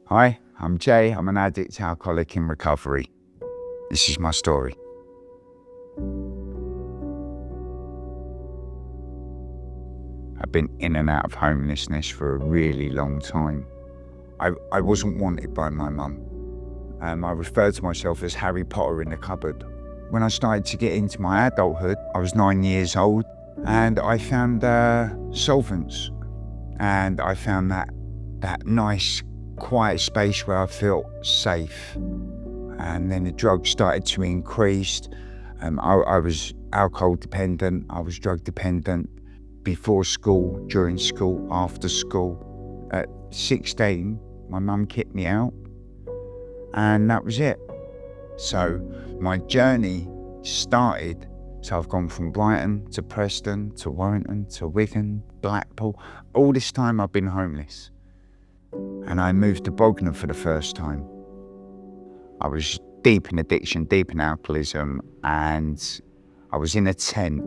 Hi, I'm Jay. I'm an addict alcoholic in recovery. This is my story. I've been in and out of homelessness for a really long time. I wasn't wanted by my mum. I referred to myself as Harry Potter in the cupboard. When I started to get into my adulthood, I was 9 years old and I found solvents. And I found that nice, quiet space where I felt safe. And then the drugs started to increase. I was alcohol dependent, I was drug dependent before school, during school, after school. At 16, my mum kicked me out and that was it. So my journey started. So I've gone from Brighton to Preston to Warrington to Wigan, Blackpool. All this time I've been homeless. And I moved to Bognor for the first time. I was deep in addiction, deep in alcoholism, and I was in a tent.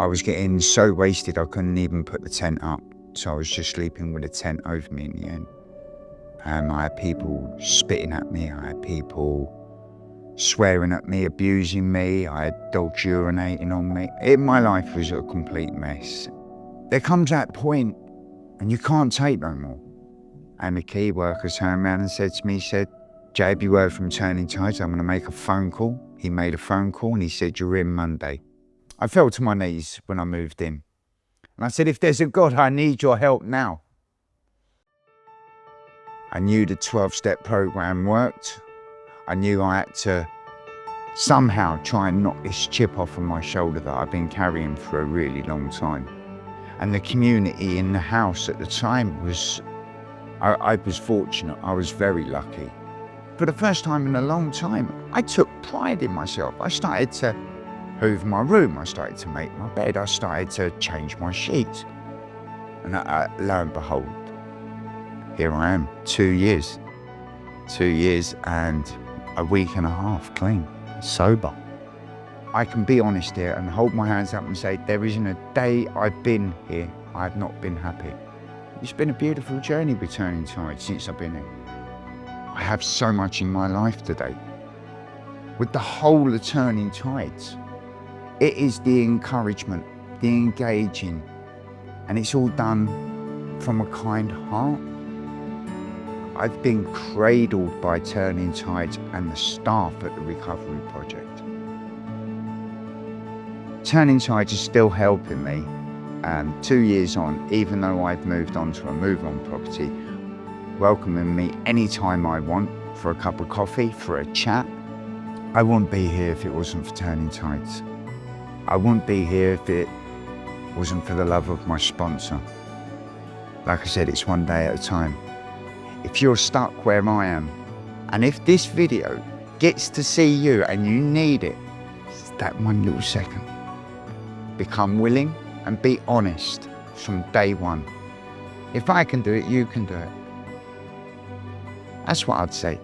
I was getting so wasted I couldn't even put the tent up. So I was just sleeping with a tent over me in the end. I had people spitting at me, I had people swearing at me, abusing me, I had dogs urinating on me. My life was a complete mess. There comes that point and you can't take no more. And the key worker turned around and said to me, Jay, have you heard from Turning Tides? I'm going to make a phone call. He made a phone call and he said, you're in Monday. I fell to my knees when I moved in. And I said, if there's a God, I need your help now. I knew the 12-step program worked. I knew I had to somehow try and knock this chip off of my shoulder that I've been carrying for a really long time. And the community in the house at the time was, I was fortunate, I was very lucky. For the first time in a long time, I took pride in myself. I started to hoover my room, I started to make my bed, I started to change my sheets. And lo and behold, here I am, 2 years. 2 years and a week and a half clean, sober. I can be honest here and hold my hands up and say, there isn't a day I've been here I have not been happy. It's been a beautiful journey with Turning Tides since I've been here. I have so much in my life today. With the whole of Turning Tides, it is the encouragement, the engaging, and it's all done from a kind heart. I've been cradled by Turning Tides and the staff at the Recovery Project. Turning Tides is still helping me, 2 years on, even though I've moved on to a move-on property, welcoming me anytime I want for a cup of coffee, for a chat. I wouldn't be here if it wasn't for Turning Tides. I wouldn't be here if it wasn't for the love of my sponsor. Like I said, it's one day at a time. If you're stuck where I am, and if this video gets to see you and you need it, it's that one little second. Become willing and be honest from day one. If I can do it, you can do it. That's what I'd say.